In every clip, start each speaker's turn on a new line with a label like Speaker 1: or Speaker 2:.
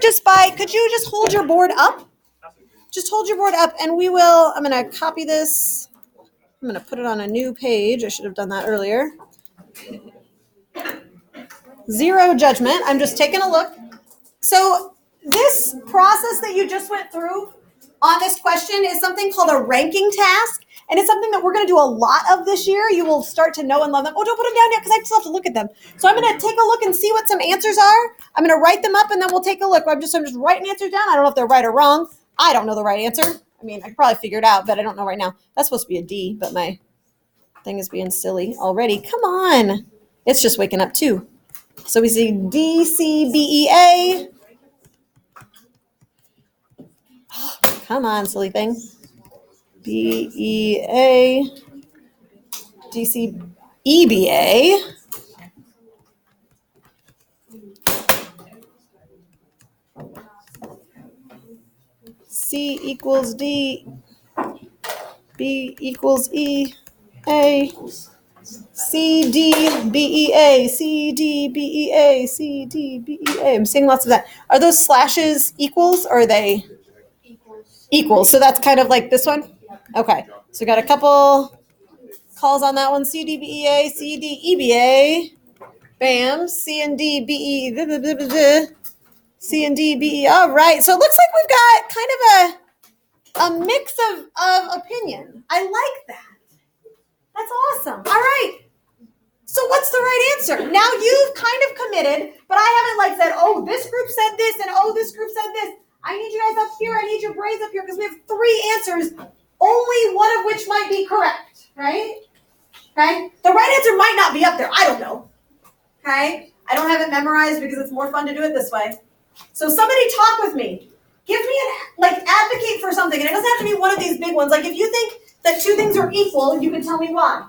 Speaker 1: could you just hold your board up? Just hold your board up and I'm going to copy this. I'm going to put it on a new page. I should have done that earlier. Zero judgment. I'm just taking a look. So this process that you just went through on this question is something called a ranking task. And it's something that we're going to do a lot of this year. You will start to know and love them. Oh, don't put them down yet because I still have to look at them. So I'm going to take a look and see what some answers are. I'm going to write them up and then we'll take a look. I'm just writing answers down. I don't know if they're right or wrong. I don't know the right answer. I mean, I could probably figure it out, but I don't know right now. That's supposed to be a D, but my thing is being silly already. Come on. It's just waking up too. So we see D, C, B, E, A. Oh, come on, silly thing. B, E, A. D, C, E, B, A. C equals D. B equals E, A. C, D, B, E, A. C, D, B, E, A. C, D, B, E, A. I'm seeing lots of that. Are those slashes equals or are they? Equals. So that's kind of like this one? Okay. So we got a couple calls on that one. C, D, B, E, A. C, D, E, B, A. Bam. C and D, B, E. Blah, blah, blah, blah, blah. C and D, B, E. All right. So it looks like we've got kind of a mix of opinion. I like that. That's awesome. All right. So what's the right answer? Now you've kind of committed, but I haven't said, oh, this group said this and oh, this group said this. I need you guys up here. I need your brains up here because we have 3 answers, only one of which might be correct, right? Okay. The right answer might not be up there. I don't know. Okay. I don't have it memorized because it's more fun to do it this way. So somebody talk with me. Give me advocate for something. And it doesn't have to be one of these big ones. Like if you think that 2 things are equal, you can tell me why.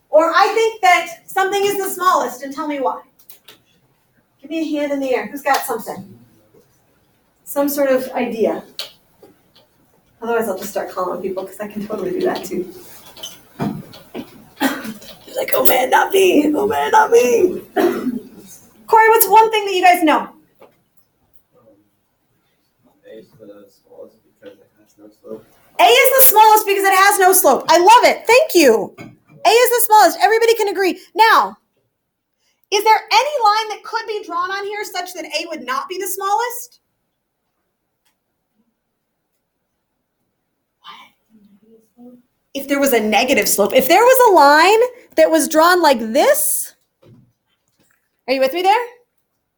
Speaker 1: Or I think that something is the smallest and tell me why. Give me a hand in the air. Who's got something? Some sort of idea. Otherwise, I'll just start calling people because I can totally do that too. You're like, oh man, not me. Oh man, not me. Corey, what's one thing that you guys know?
Speaker 2: A is the smallest because it has no slope.
Speaker 1: A is the smallest because it has no slope. I love it. Thank you. A is the smallest. Everybody can agree. Now, is there any line that could be drawn on here such that A would not be the smallest? What? If there was a negative slope. If there was a line that was drawn like this, are you with me there?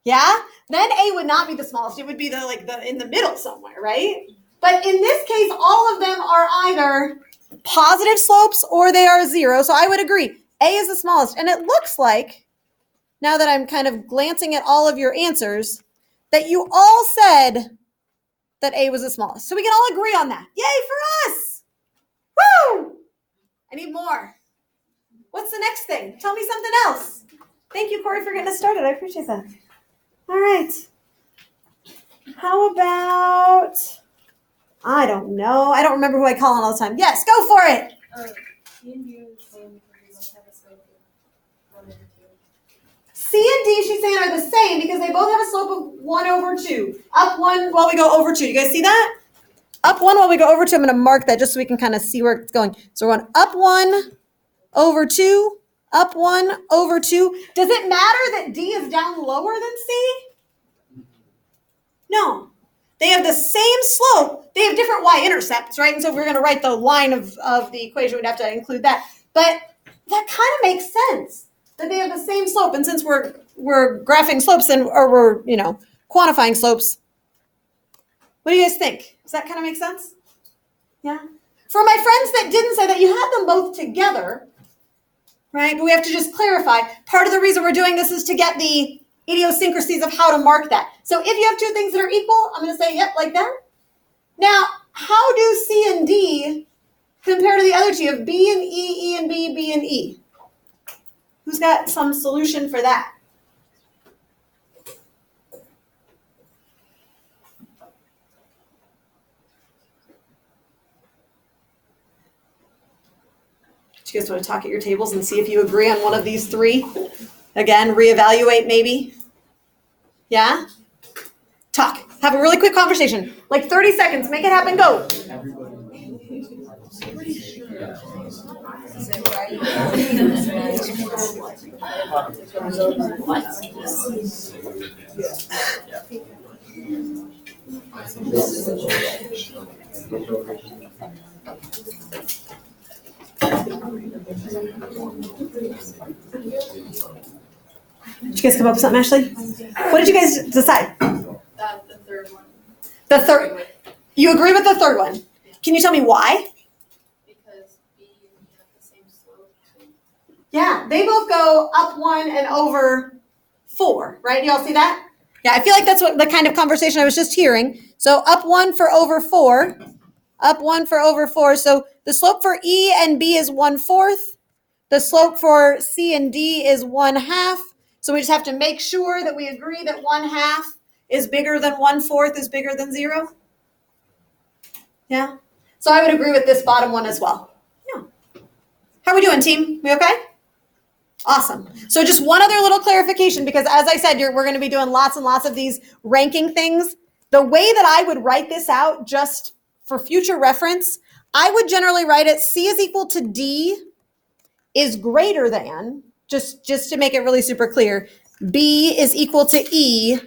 Speaker 1: Yeah? Then A would not be the smallest. It would be the in the middle somewhere, right? But in this case, all of them are either positive slopes or they are 0. So I would agree. A is the smallest. And it looks like, now that I'm kind of glancing at all of your answers, that you all said that A was the smallest. So we can all agree on that. Yay for us! Woo! I need more. What's the next thing? Tell me something else. Thank you, Corey, for getting us started. I appreciate that. All right. How about, I don't know. I don't remember who I call on all the time. Yes, go for it. C and D, she's saying, are the same because they both have a slope of 1 over 2. Up 1 while we go over 2. You guys see that? Up 1 while we go over 2. I'm going to mark that just so we can kind of see where it's going. So we're going up 1 over 2. Up 1 over 2. Does it matter that D is down lower than C? No. They have the same slope. They have different y-intercepts, right? And so if we're going to write the line of the equation, we'd have to include that. But that kind of makes sense that they have the same slope. And since we're graphing slopes or we're, quantifying slopes, what do you guys think? Does that kind of make sense? Yeah. For my friends that didn't say that, you had them both together, right? But we have to just clarify. Part of the reason we're doing this is to get the idiosyncrasies of how to mark that. So if you have 2 things that are equal, I'm going to say, yep, like that. Now, how do C and D compare to the other 2? You have B and E, E and B, B and E. Who's got some solution for that? Do you guys want to talk at your tables and see if you agree on one of these 3? Again, reevaluate maybe. Yeah? Talk. Have a really quick conversation. Like 30 seconds. Make it happen. Go. Did you guys come up with something, Ashley? What did you guys decide?
Speaker 3: The third one.
Speaker 1: The third. You agree with the third one. Can you tell me why?
Speaker 3: Because B and E have the same slope.
Speaker 1: Yeah, they both go up 1 and over 4, right? You all see that? Yeah, I feel like that's what the kind of conversation I was just hearing. So up 1 for over 4. Up 1 for over 4. So the slope for E and B is 1/4. The slope for C and D is 1/2. So we just have to make sure that we agree that 1/2 is bigger than 1/4 is bigger than 0. Yeah. So I would agree with this bottom one as well. Yeah. How are we doing, team? We okay? Awesome. So just one other little clarification, because as I said, we're going to be doing lots and lots of these ranking things. The way that I would write this out, just for future reference, I would generally write it C is equal to D is greater than, just to make it really super clear, B is equal to E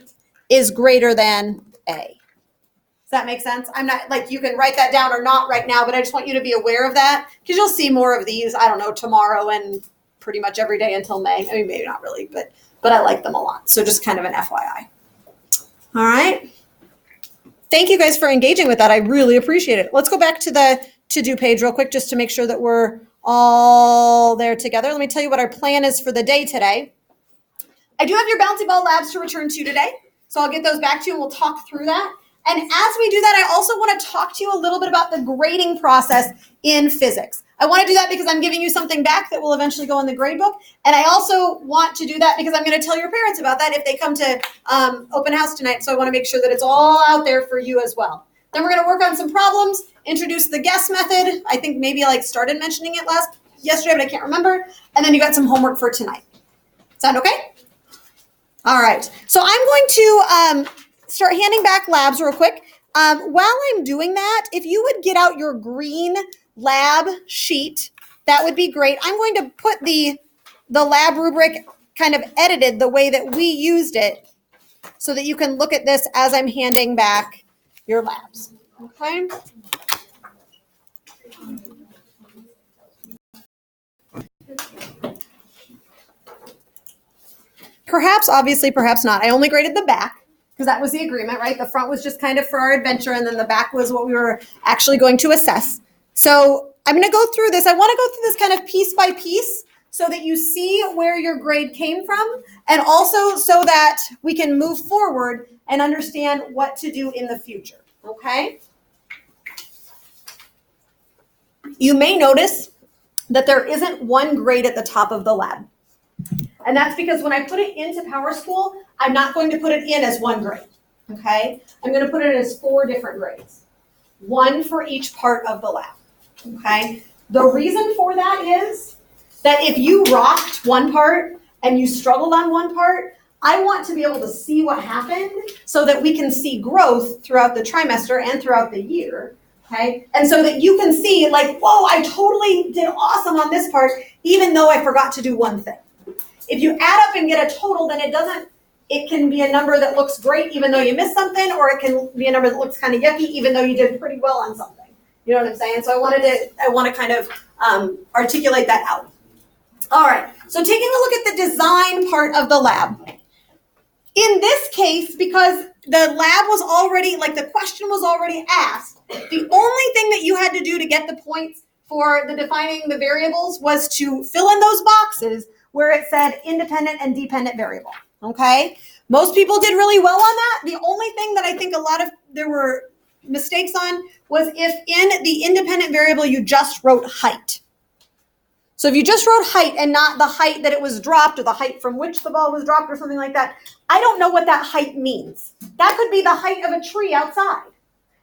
Speaker 1: is greater than A. Does that make sense? I'm not, like, you can write that down or not right now, but I just want you to be aware of that, because you'll see more of these, I don't know, tomorrow and pretty much every day until May. I mean, maybe not really, but I like them a lot. So just kind of an FYI. All right. Thank you guys for engaging with that. I really appreciate it. Let's go back to the to-do page real quick, just to make sure that we're all there together. Let me tell you what our plan is for the day today. I do have your bouncy ball labs to return to today, so I'll get those back to you and we'll talk through that. And as we do that, I also want to talk to you a little bit about the grading process in physics. I want to do that because I'm giving you something back that will eventually go in the grade book. And I also want to do that because I'm going to tell your parents about that if they come to open house tonight. So I want to make sure that it's all out there for you as well. Then we're going to work on some problems, introduce the guess method. I think maybe I started mentioning it yesterday, but I can't remember. And then you got some homework for tonight. Sound okay? All right. So I'm going to start handing back labs real quick. While I'm doing that, if you would get out your green lab sheet, that would be great. I'm going to put the lab rubric kind of edited the way that we used it so that you can look at this as I'm handing back your labs. Okay? Perhaps, obviously, perhaps not. I only graded the back because that was the agreement, right? The front was just kind of for our adventure, and then the back was what we were actually going to assess. So I'm going to go through this. I want to go through this kind of piece by piece so that you see where your grade came from, and also so that we can move forward and understand what to do in the future, okay? You may notice that there isn't one grade at the top of the lab. And that's because when I put it into PowerSchool, I'm not going to put it in as one grade, okay? I'm going to put it as 4 different grades, 1 for each part of the lab, okay? The reason for that is that if you rocked one part and you struggled on one part, I want to be able to see what happened so that we can see growth throughout the trimester and throughout the year, okay? And so that you can see, like, whoa, I totally did awesome on this part, even though I forgot to do one thing. If you add up and get a total, then it can be a number that looks great even though you missed something, or it can be a number that looks kind of yucky even though you did pretty well on something. You know what I'm saying? So I want to kind of articulate that out. All right, so taking a look at the design part of the lab. In this case, because the lab was already, the question was already asked, the only thing that you had to do to get the points for the defining the variables was to fill in those boxes where it said independent and dependent variable, okay? Most people did really well on that. The only thing that I think there were mistakes on was if in the independent variable you just wrote height. So if you just wrote height and not the height that it was dropped or the height from which the ball was dropped or something like that, I don't know what that height means. That could be the height of a tree outside.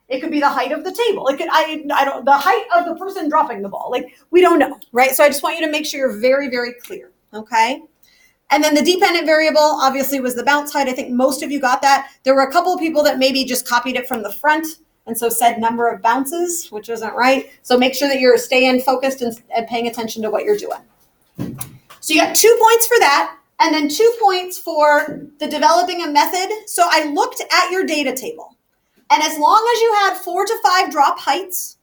Speaker 1: It could be the height of the table. It could, the height of the person dropping the ball. We don't know, right? So I just want you to make sure you're very, very clear. Okay. And then the dependent variable obviously was the bounce height. I think most of you got that. There were a couple of people that maybe just copied it from the front and so said number of bounces, which isn't right. So make sure that you're staying focused and paying attention to what you're doing. So you got 2 points for that, and then 2 points for the developing a method. So I looked at your data table, and as long as you had 4 to 5 drop heights,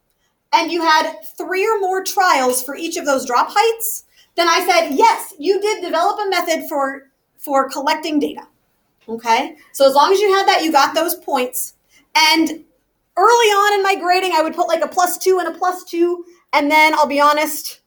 Speaker 1: and you had 3 or more trials for each of those drop heights, then I said, yes, you did develop a method for collecting data, okay? So as long as you had that, you got those points. And early on in my grading, I would put like a +2 and a +2, and then I'll be honest,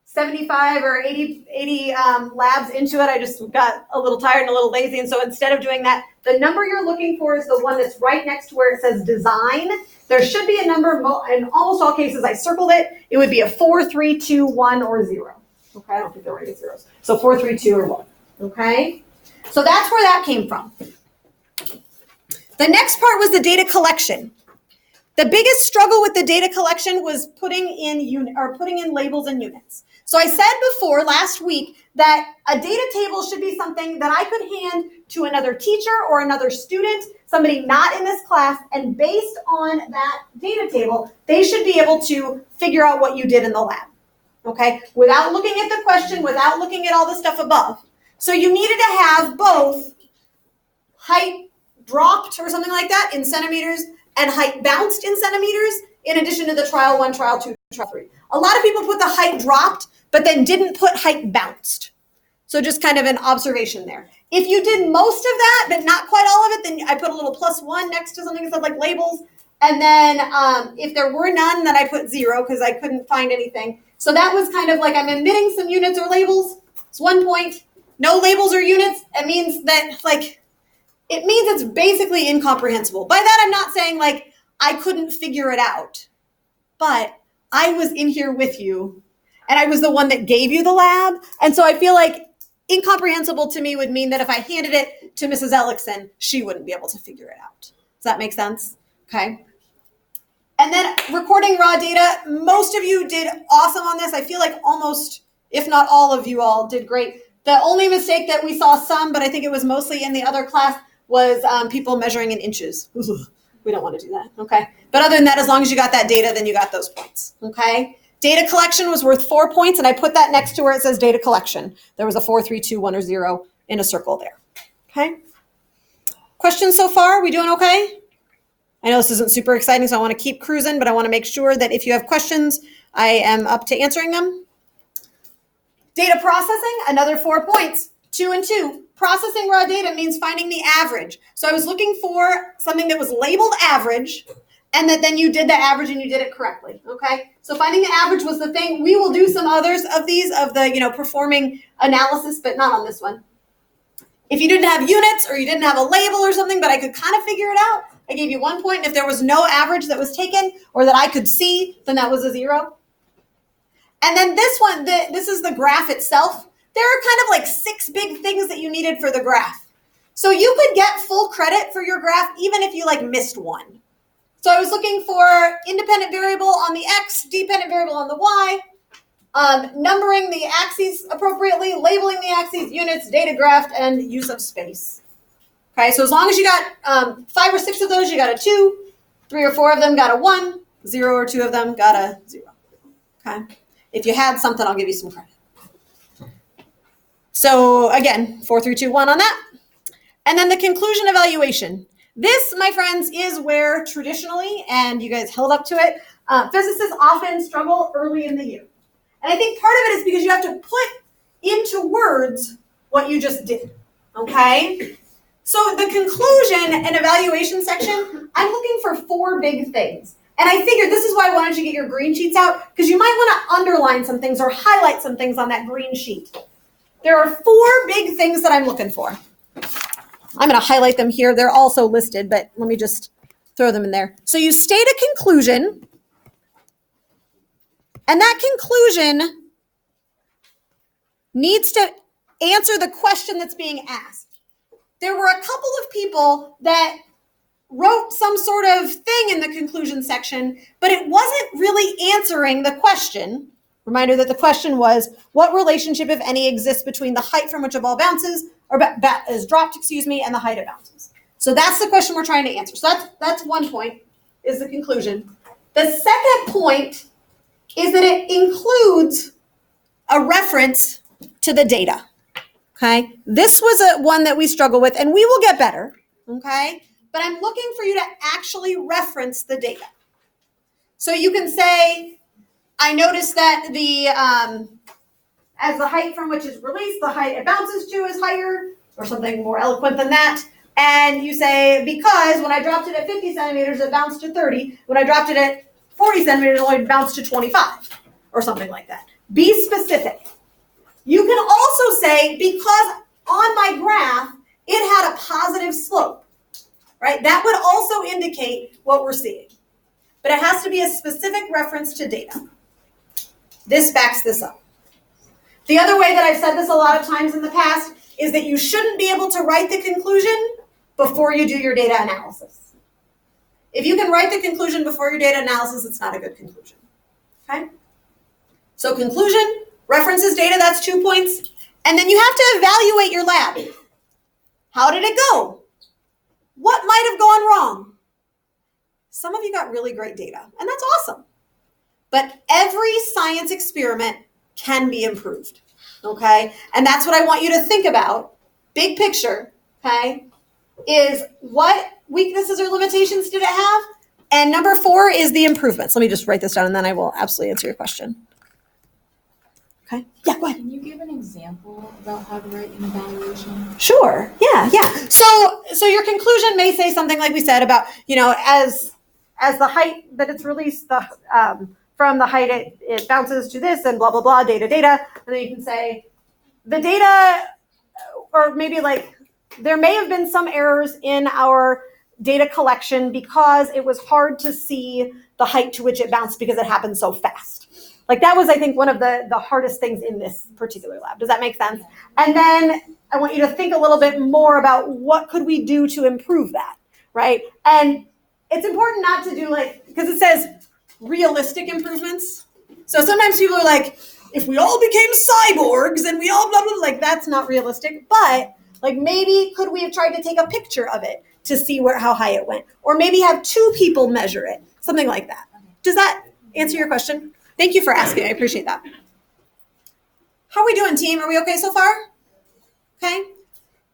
Speaker 1: 75 or 80 labs into it, I just got a little tired and a little lazy, and so instead of doing that, the number you're looking for is the one that's right next to where it says design. There should be a number, in almost all cases I circled it, it would be a 4, 3, 2, 1, or 0. Okay, I don't think there were any zeros. So 4, 3, 2, or 1. Okay, so that's where that came from. The next part was the data collection. The biggest struggle with the data collection was putting in labels and units. So I said before last week that a data table should be something that I could hand to another teacher or another student, somebody not in this class, and based on that data table, they should be able to figure out what you did in the lab, okay? Without looking at the question, without looking at all the stuff above. So you needed to have both height dropped or something like that in centimeters and height bounced in centimeters, in addition to the trial 1, trial 2, trial 3. A lot of people put the height dropped, but then didn't put height bounced. So just kind of an observation there. If you did most of that, but not quite all of it, then I put a little +1 next to something that said like labels. And then if there were none, then I put 0 because I couldn't find anything. So that was kind of like I'm omitting some units or labels. It's 1 point. No labels or units. It means that it means it's basically incomprehensible. By that, I'm not saying like I couldn't figure it out, but I was in here with you and I was the one that gave you the lab. And so I feel like incomprehensible to me would mean that if I handed it to Mrs. Ellickson, she wouldn't be able to figure it out. Does that make sense? Okay. And then recording raw data, most of you did awesome on this. I feel like almost, if not all of you all did great. The only mistake that we saw some, but I think it was mostly in the other class, was people measuring in inches. We don't want to do that, okay? But other than that, as long as you got that data, then you got those points, okay? Data collection was worth 4 points, and I put that next to where it says data collection. There was a 4, 3, 2, 1, or 0 in a circle there, okay? Questions so far? We doing okay? I know this isn't super exciting, so I want to keep cruising, but I want to make sure that if you have questions, I am up to answering them. Data processing, another 4 points, 2 and 2. Processing raw data means finding the average. So I was looking for something that was labeled average, and that then you did the average and you did it correctly, okay? So finding the average was the thing. We will do some others of these, of the, performing analysis, but not on this one. If you didn't have units or you didn't have a label or something, but I could kind of figure it out, I gave you 1 point. And if there was no average that was taken or that I could see, then that was a 0. And then this one, this is the graph itself. There are kind of like 6 big things that you needed for the graph. So you could get full credit for your graph even if you missed one. So I was looking for independent variable on the X, dependent variable on the Y, numbering the axes appropriately, labeling the axes, units, data graph, and use of space. Okay, so as long as you got 5 or 6 of those, you got a 2, 3 or 4 of them got a 1, 0 or 2 of them got a 0. Okay, if you had something, I'll give you some credit. So again, 4, 3, 2, 1 on that. And then the conclusion evaluation. This, my friends, is where traditionally, and you guys held up to it, physicists often struggle early in the year. And I think part of it is because you have to put into words what you just did, okay? So the conclusion and evaluation section, I'm looking for 4 big things. And I figured this is why I wanted you to get your green sheets out, because you might want to underline some things or highlight some things on that green sheet. There are 4 big things that I'm looking for. I'm going to highlight them here. They're also listed, but let me just throw them in there. So you state a conclusion, and that conclusion needs to answer the question that's being asked. There were a couple of people that wrote some sort of thing in the conclusion section, but it wasn't really answering the question. Reminder that the question was, what relationship, if any, exists between the height from which a ball bounces, or is dropped, and the height it bounces? So that's the question we're trying to answer. So that's one point, is the conclusion. The second point is that it includes a reference to the data, okay? This was one that we struggle with, and we will get better, okay? But I'm looking for you to actually reference the data. So you can say, I noticed that as the height from which is released, the height it bounces to is higher, or something more eloquent than that. And you say, because when I dropped it at 50 centimeters, it bounced to 30. When I dropped it at 40 centimeters, it only bounced to 25, or something like that. Be specific. You can also say, because on my graph, it had a positive slope, right? That would also indicate what we're seeing. But it has to be a specific reference to data. This backs this up. The other way that I've said this a lot of times in the past is that you shouldn't be able to write the conclusion before you do your data analysis. If you can write the conclusion before your data analysis, it's not a good conclusion. Okay? So conclusion, references data, that's 2 points. And then you have to evaluate your lab. How did it go? What might have gone wrong? Some of you got really great data, and that's awesome. But every science experiment can be improved, okay? And that's what I want you to think about, big picture, okay, is what weaknesses or limitations did it have? And number 4 is the improvements. Let me just write this down, and then I will absolutely answer your question. Okay, yeah, go ahead.
Speaker 3: Can you give an example about how to write an evaluation?
Speaker 1: Sure, yeah. So your conclusion may say something like we said about, as the height that it's released, from the height it bounces to this and blah, blah, blah, data. And then you can say the data, or maybe like there may have been some errors in our data collection because it was hard to see the height to which it bounced because it happened so fast. Like that was, I think, one of the hardest things in this particular lab. Does that make sense? And then I want you to think a little bit more about what could we do to improve that, right? And it's important not to do because it says realistic improvements. So sometimes people are like, if we all became cyborgs and we all blah, blah, blah, that's not realistic. But maybe could we have tried to take a picture of it to see how high it went? Or maybe have 2 people measure it, something like that. Does that answer your question? Thank you for asking. I appreciate that. How are we doing, team? Are we okay so far? Okay.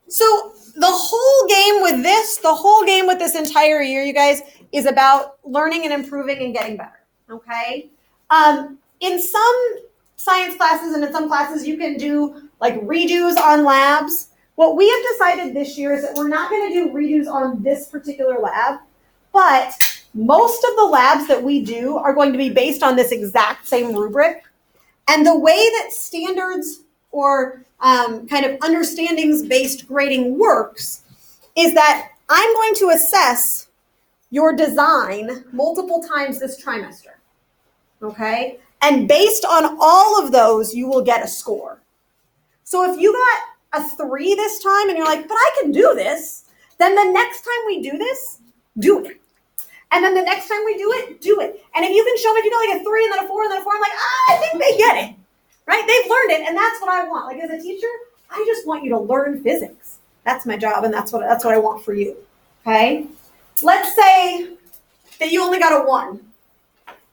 Speaker 1: So the whole game with this entire year, you guys, is about learning and improving and getting better. Okay. In some science classes and in some classes, you can do redos on labs. What we have decided this year is that we're not going to do redos on this particular lab, but most of the labs that we do are going to be based on this exact same rubric. And the way that standards or kind of understandings-based grading works is that I'm going to assess your design multiple times this trimester, okay? And based on all of those, you will get a score. So if you got a 3 this time and you're like, but I can do this, then the next time we do this, do it. And then the next time we do it, do it. And if you can show me, if you got a 3 and then a 4 and then a 4, I'm like, I think they get it, right? They've learned it, and that's what I want. As a teacher, I just want you to learn physics. That's my job, and that's what I want for you, okay? Let's say that you only got a 1.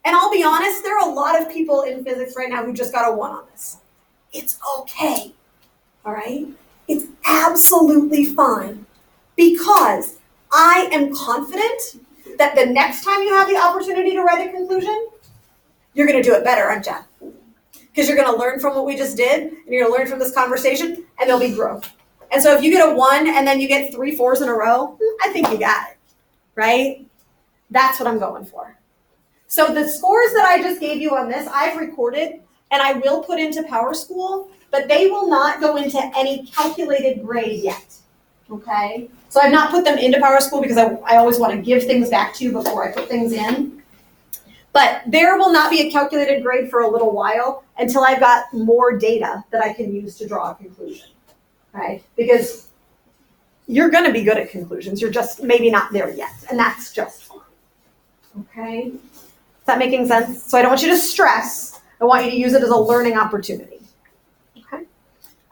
Speaker 1: And I'll be honest, there are a lot of people in physics right now who just got a 1 on this. It's okay, all right? It's absolutely fine, because I am confident that the next time you have the opportunity to write a conclusion, you're going to do it better, aren't you? Because you're going to learn from what we just did, and you're going to learn from this conversation, and there'll be growth. And so if you get a 1 and then you get 3 4s in a row, I think you got it, right? That's what I'm going for. So the scores that I just gave you on this, I've recorded, and I will put into PowerSchool, but they will not go into any calculated grade yet. Okay, so I've not put them into PowerSchool because I always want to give things back to you before I put things in. But there will not be a calculated grade for a little while until I've got more data that I can use to draw a conclusion. Okay, because you're going to be good at conclusions. You're just maybe not there yet, and that's just fine. Okay, is that making sense? So I don't want you to stress. I want you to use it as a learning opportunity. Okay?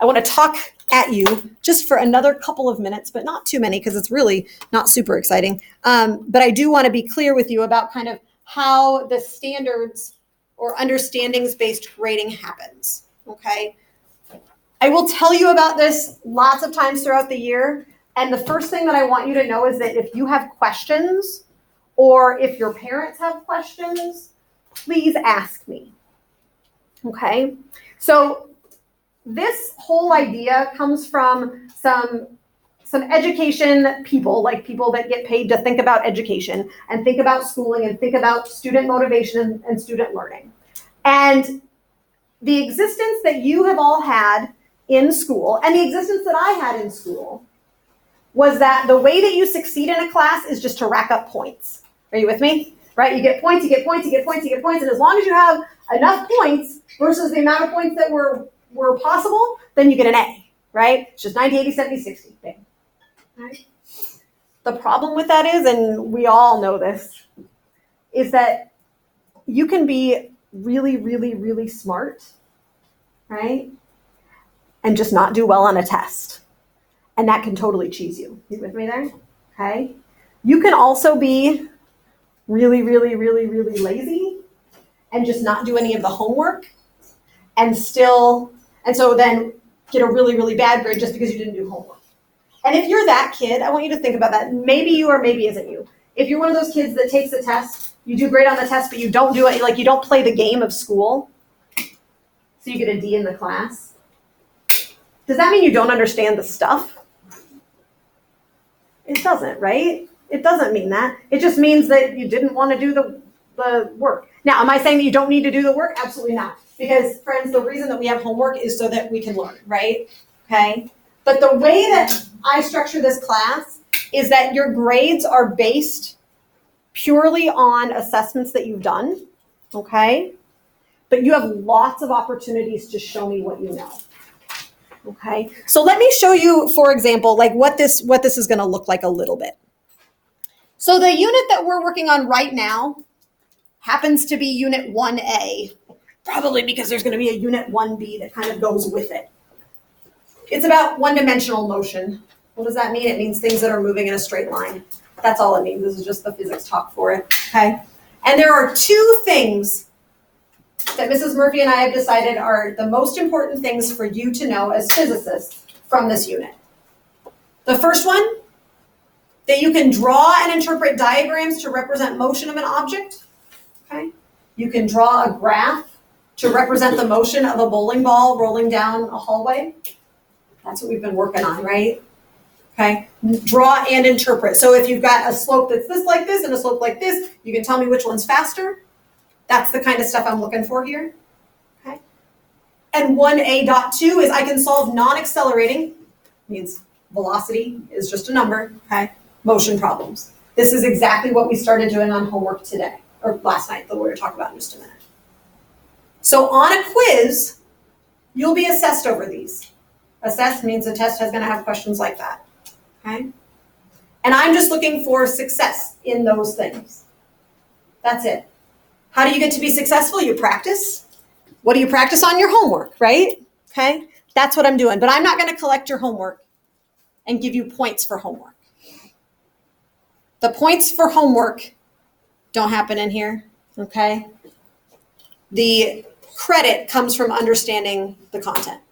Speaker 1: I want to talk at you just for another couple of minutes, but not too many because it's really not super exciting. But I do want to be clear with you about kind of how the standards or understandings-based grading happens. Okay? I will tell you about this lots of times throughout the year. And the first thing that I want you to know is that if you have questions or if your parents have questions, please ask me. Okay? So this whole idea comes from some education people, like people that get paid to think about education and think about schooling and think about student motivation and student learning. And the existence that you have all had in school and the existence that I had in school was that the way that you succeed in a class is just to rack up points. Are you with me? Right? You get points, you get points, you get points, you get points, and as long as you have enough points versus the amount of points that were possible, then you get an A, right? It's just 90, 80, 70, 60. Bang. Right? The problem with that is, and we all know this, is that you can be really, really, really smart, right? And just not do well on a test. And that can totally cheese you. You with me there? Okay. You can also be really, really, really, really lazy and just not do any of the homework and so then get a really, really bad grade just because you didn't do homework. And if you're that kid, I want you to think about that. Maybe you or maybe isn't you. If you're one of those kids that takes a test, you do great on the test, but you don't do it, like you don't play the game of school, so you get a D in the class. Does that mean you don't understand the stuff? It doesn't, right? It doesn't mean that. It just means that you didn't want to do the work. Now, am I saying that you don't need to do the work? Absolutely not. Because, friends, the reason that we have homework is so that we can learn, right? Okay? But the way that I structure this class is that your grades are based purely on assessments that you've done, okay? But you have lots of opportunities to show me what you know. Okay, so let me show you, for example, like what this is going to look like a little bit. So the unit that we're working on right now happens to be Unit 1A, probably because there's going to be a Unit 1B that kind of goes with it. It's about one-dimensional motion. What does that mean? It means things that are moving in a straight line. That's all it means. This is just the physics talk for it, okay? And there are two things that Mrs. Murphy and I have decided are the most important things for you to know as physicists from this unit. The first one, that you can draw and interpret diagrams to represent motion of an object. Okay? You can draw a graph to represent the motion of a bowling ball rolling down a hallway. That's what we've been working on, right? Okay? Draw and interpret. So if you've got a slope that's this like this and a slope like this, you can tell me which one's faster. That's the kind of stuff I'm looking for here. Okay? And 1A.2 is I can solve non-accelerating, means velocity is just a number, okay? Motion problems. This is exactly what we started doing on homework today, or last night, that we're going to talk about in just a minute. So on a quiz, you'll be assessed over these. Assessed means the test is going to have questions like that, okay? And I'm just looking for success in those things. That's it. How do you get to be successful? You practice. What do you practice on? Your homework, right? Okay? That's what I'm doing. But I'm not going to collect your homework and give you points for homework. The points for homework don't happen in here, okay? The credit comes from understanding the content.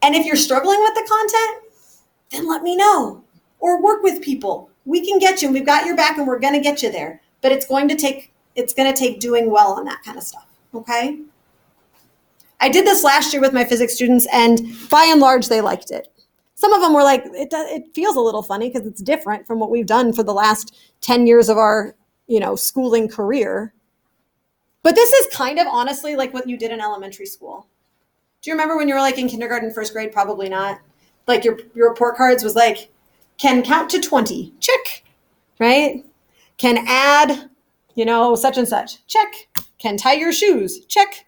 Speaker 1: And if you're struggling with the content, then let me know. Or work with people. We can get you, and we've got your back, and we're going to get you there. But it's going to take doing well on that kind of stuff, okay? I did this last year with my physics students, and by and large, they liked it. Some of them were like, it feels a little funny because it's different from what we've done for the last 10 years of our, schooling career. But this is kind of honestly like what you did in elementary school. Do you remember when you were like in kindergarten, first grade? Probably not. Like your report cards was like, can count to 20, check, right? Can add, such and such, check. Can tie your shoes, check.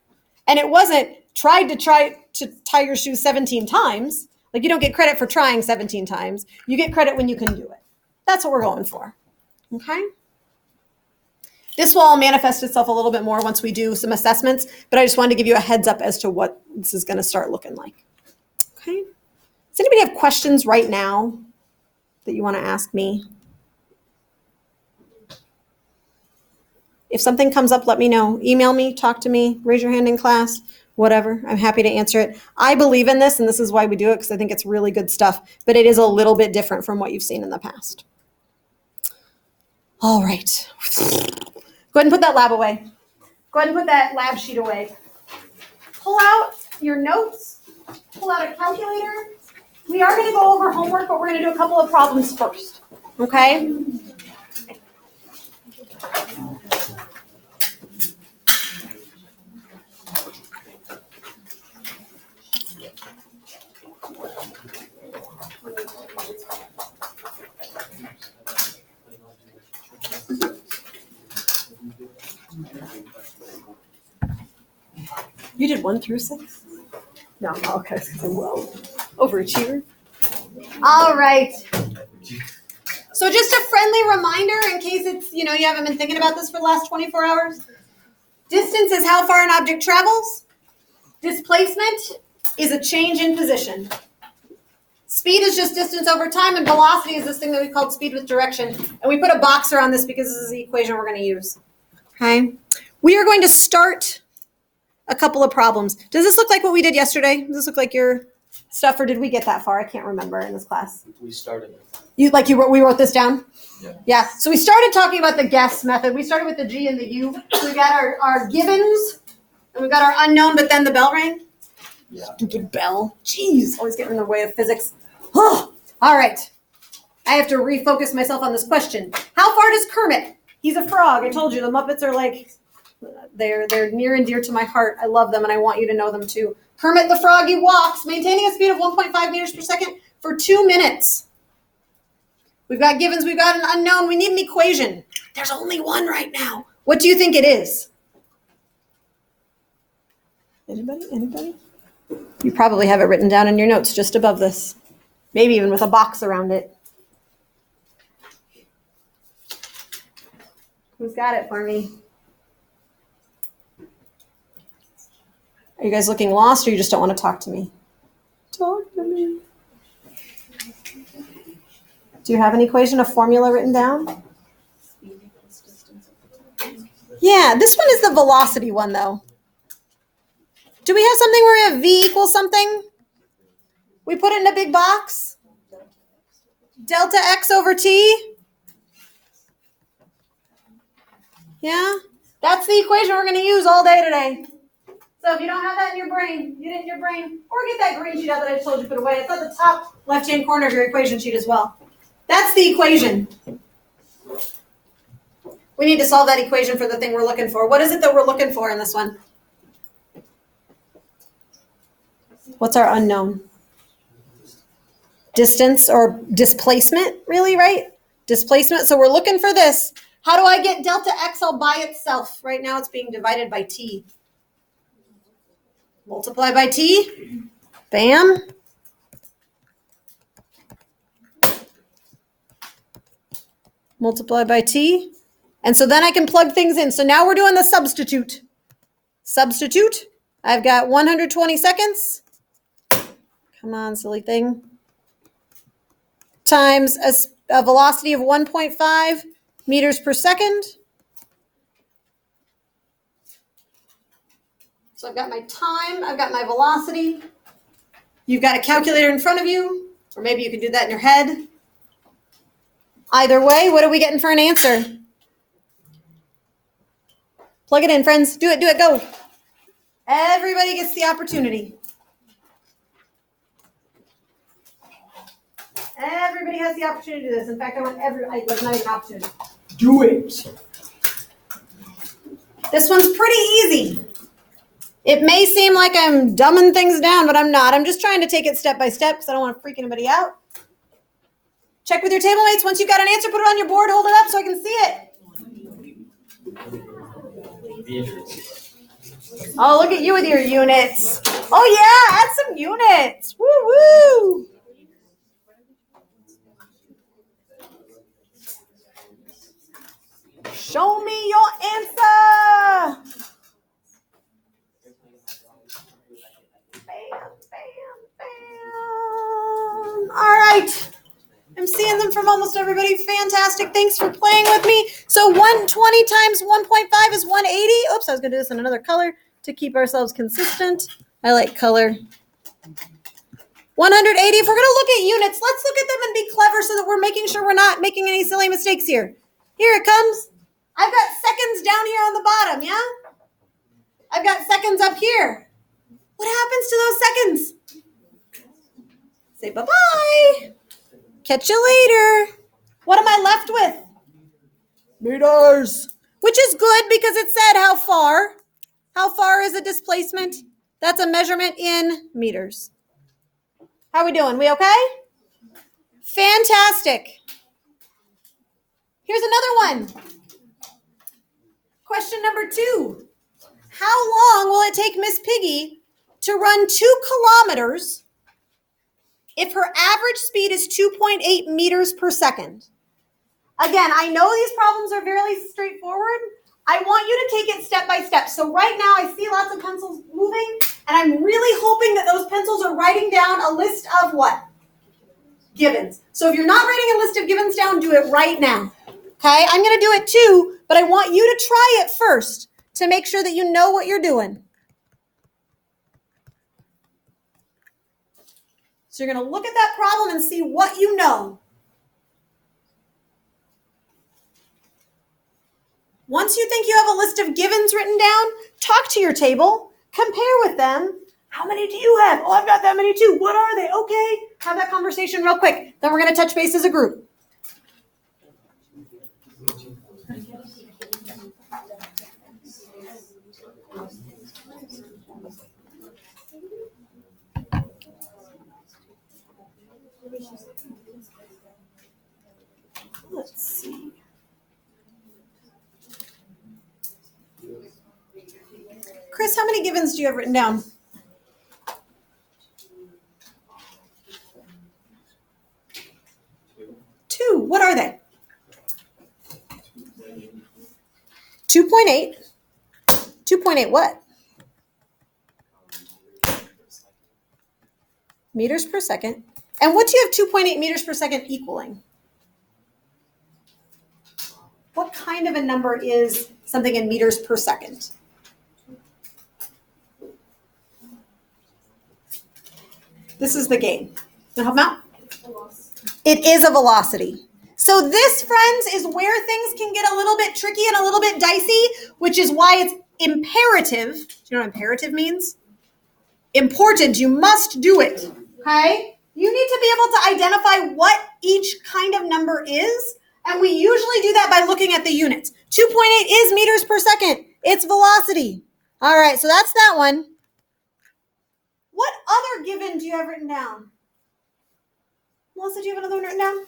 Speaker 1: And it wasn't try to tie your shoes 17 times. Like you don't get credit for trying 17 times. You get credit when you can do it. That's what we're going for, okay? This will all manifest itself a little bit more once we do some assessments, but I just wanted to give you a heads up as to what this is going to start looking like. Okay. Does anybody have questions right now that you want to ask me? If something comes up, let me know. Email me, talk to me, raise your hand in class, whatever. I'm happy to answer it. I believe in this, and this is why we do it, because I think it's really good stuff, but it is a little bit different from what you've seen in the past. All right. Go ahead and put that lab away. Go ahead and put that lab sheet away. Pull out your notes. Pull out a calculator. We are going to go over homework, but we're going to do a couple of problems first. Okay? You did 1 through 6? No, okay. Well, overachiever. All right. So just a friendly reminder in case it's, you haven't been thinking about this for the last 24 hours. Distance is how far an object travels. Displacement is a change in position. Speed is just distance over time, and velocity is this thing that we called speed with direction. And we put a box around this because this is the equation we're going to use. Okay? We are going to start a couple of problems. Does this look like what we did yesterday? Does this look like your stuff, or did we get that far? I can't remember in this class.
Speaker 2: We started.
Speaker 1: We wrote this down?
Speaker 2: Yeah.
Speaker 1: Yeah. So we started talking about the guess method. We started with the G and the U. So we got our givens, and we got our unknown, but then the bell rang.
Speaker 2: Yeah.
Speaker 1: Stupid bell. Jeez, always getting in the way of physics. Oh, all right. I have to refocus myself on this question. How far does Kermit? He's a frog. I told you, the Muppets are like, they're near and dear to my heart. I love them, and I want you to know them too. Kermit the Froggy walks, maintaining a speed of 1.5 meters per second for 2 minutes. We've got givens, we've got an unknown, we need an equation. There's only one right now. What do you think it is? Anybody? You probably have it written down in your notes just above this. Maybe even with a box around it. Who's got it for me? Are you guys looking lost, or you just don't want to talk to me? Talk to me. Do you have an equation, a formula written down? Yeah, this one is the velocity one, though. Do we have something where we have V equals something? We put it in a big box? Delta X over T? Yeah? That's the equation we're going to use all day today. So if you don't have that in your brain, get it in your brain, or get that green sheet out that I just told you to put away. It's at the top left-hand corner of your equation sheet as well. That's the equation. We need to solve that equation for the thing we're looking for. What is it that we're looking for in this one? What's our unknown? Distance or displacement, really, right? Displacement. So we're looking for this. How do I get delta X all by itself? Right now it's being divided by T. Multiply by T. Bam. Multiply by T. And so then I can plug things in. So now we're doing the substitute. Substitute. I've got 120 seconds. Come on, silly thing. Times a velocity of 1.5 meters per second. So I've got my time, I've got my velocity. You've got a calculator in front of you, or maybe you can do that in your head. Either way, what are we getting for an answer? Plug it in, friends. Do it, go. Everybody gets the opportunity. Everybody has the opportunity to do this. In fact, I want not even an opportunity. Do it. This one's pretty easy. It may seem like I'm dumbing things down, but I'm not. I'm just trying to take it step by step because I don't want to freak anybody out. Check with your table mates. Once you've got an answer, put it on your board, hold it up so I can see it. Oh, look at you with your units. Oh, yeah, add some units. Woo-woo. Show me your answer. Bam, bam, bam. All right. I'm seeing them from almost everybody. Fantastic. Thanks for playing with me. So 120 times 1.5 is 180. Oops, I was going to do this in another color to keep ourselves consistent. I like color. 180. If we're going to look at units, let's look at them and be clever so that we're making sure we're not making any silly mistakes here. Here it comes. I've got seconds down here on the bottom, yeah? I've got seconds up here. What happens to those seconds? Say bye-bye. Catch you later. What am I left with? Meters. Which is good because it said how far. How far is a displacement? That's a measurement in meters. How are we doing? We okay? Fantastic. Here's another one. Question number 2. How long will it take Miss Piggy to run 2 kilometers if her average speed is 2.8 meters per second? Again, I know these problems are very straightforward. I want you to take it step by step. So right now I see lots of pencils moving, and I'm really hoping that those pencils are writing down a list of what? Givens. So if you're not writing a list of givens down, do it right now. Okay, I'm going to do it too, but I want you to try it first to make sure that you know what you're doing. So you're going to look at that problem and see what you know. Once you think you have a list of givens written down, talk to your table, compare with them. How many do you have? Oh, I've got that many too. What are they? Okay, have that conversation real quick. Then we're going to touch base as a group. Let's see. Chris, how many givens do you have written down? 2. What are they? 2.8. 2.8 what? Meters per second. And what do you have 2.8 meters per second equaling? What kind of a number is something in meters per second? This is the game. Can I help them out? It is a velocity. So this, friends, is where things can get a little bit tricky and a little bit dicey, which is why it's imperative. Do you know what imperative means? Important. You must do it. Okay? You need to be able to identify what each kind of number is, and we usually do that by looking at the units. 2.8 is meters per second. It's velocity. All right, so that's that one. What other given do you have written down? Melissa, do you have another one written down?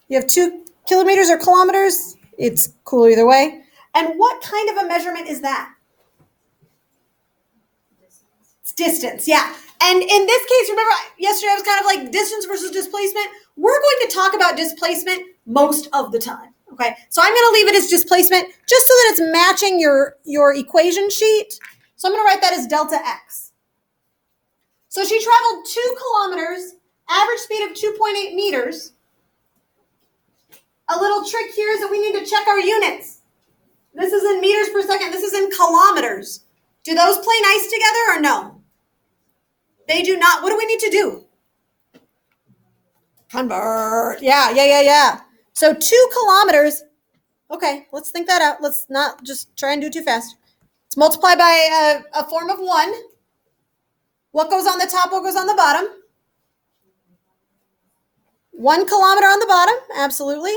Speaker 1: You have 2 kilometers or kilometers? It's cool either way. And what kind of a measurement is that? It's distance, yeah. And in this case, remember yesterday I was kind of like distance versus displacement. We're going to talk about displacement most of the time, okay? So I'm going to leave it as displacement just so that it's matching your equation sheet. So I'm going to write that as delta x. So she traveled 2 kilometers, average speed of 2.8 meters. A little trick here is that we need to check our units. This is in meters per second. This is in kilometers. Do those play nice together or no? They do not. What do we need to do? Convert. Yeah. So 2 kilometers. Okay, let's think that out. Let's not just try and do it too fast. Let's multiply by a form of 1. What goes on the top? What goes on the bottom? 1 kilometer on the bottom. Absolutely.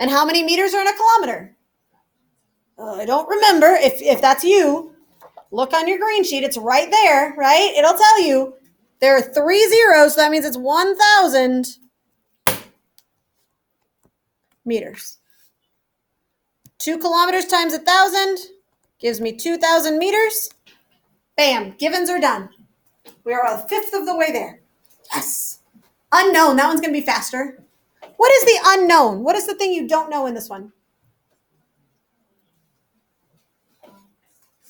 Speaker 1: And how many meters are in a kilometer? I don't remember. If that's you, look on your green sheet. It's right there, right? It'll tell you. There are 3 zeros, so that means it's 1,000 meters. 2 kilometers times 1,000 gives me 2,000 meters. Bam, givens are done. We are 1/5 of the way there. Yes. Unknown, that one's going to be faster. What is the unknown? What is the thing you don't know in this one?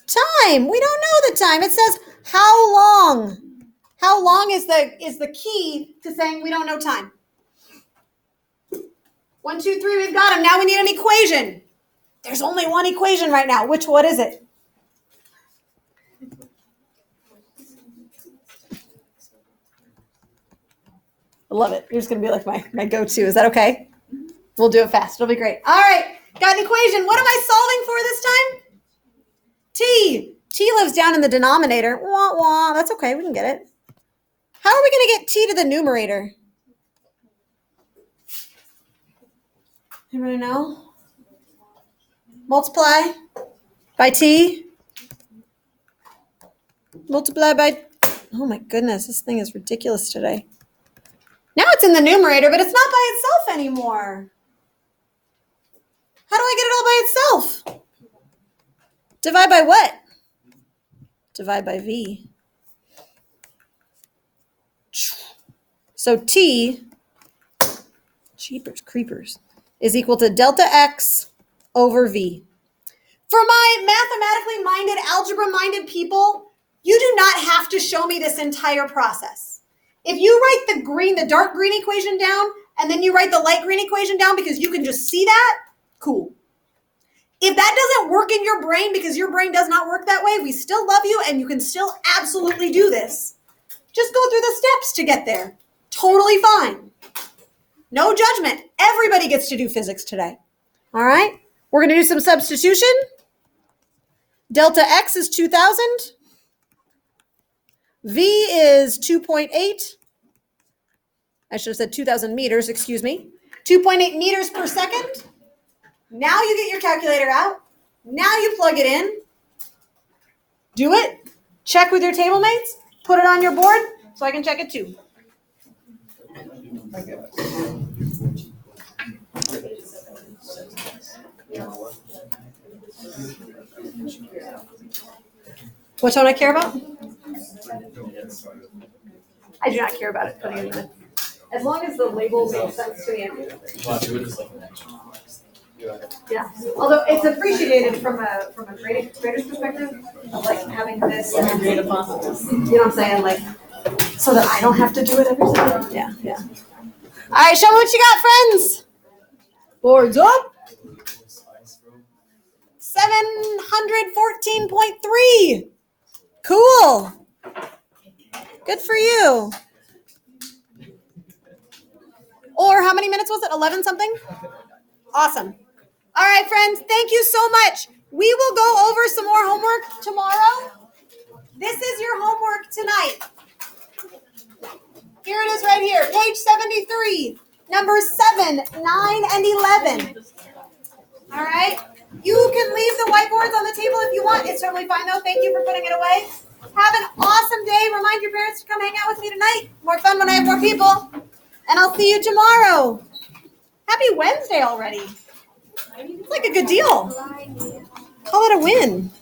Speaker 1: Time. We don't know the time. It says how long. How long is the key to saying we don't know time? 1, 2, 3, we've got them. Now we need an equation. There's only one equation right now. What is it? I love it. You're just going to be like my go-to. Is that okay? We'll do it fast. It'll be great. All right. Got an equation. What am I solving for this time? T. T lives down in the denominator. Wah, wah. That's okay. We can get it. How are we going to get T to the numerator? Anybody know? Multiply by T. Multiply by... Oh my goodness. This thing is ridiculous today. Now it's in the numerator, but it's not by itself anymore. How do I get it all by itself? Divide by what? Divide by V. So T, jeepers creepers, is equal to delta X over V. For my mathematically minded, algebra-minded people, you do not have to show me this entire process. If you write the dark green equation down, and then you write the light green equation down because you can just see that, cool. If that doesn't work in your brain because your brain does not work that way, we still love you and you can still absolutely do this. Just go through the steps to get there. Totally fine. No judgment. Everybody gets to do physics today. All right? We're going to do some substitution. Delta X is 2,000. V is 2.8. I should have said 2,000 meters, excuse me. 2.8 meters per second. Now you get your calculator out. Now you plug it in. Do it. Check with your table mates. Put it on your board so I can check it too. What don't I care about? I do not care about it putting it in. As long as the label makes sense to me. Yeah. Although it's appreciated from a grader's perspective of like having this and you know what I'm saying? Like so that I don't have to do it every time. Yeah. All right, show me what you got, friends. Boards up. 714.3. Cool. Good for you. Or how many minutes was it? 11 something? Awesome. All right, friends, thank you so much. We will go over some more homework tomorrow. This is your homework tonight. Here it is right here, page 73, numbers 7, 9, and 11. All right? You can leave the whiteboards on the table if you want. It's totally fine, though. Thank you for putting it away. Have an awesome day. Remind your parents to come hang out with me tonight. More fun when I have more people. And I'll see you tomorrow. Happy Wednesday already. It's like a good deal. Call it a win.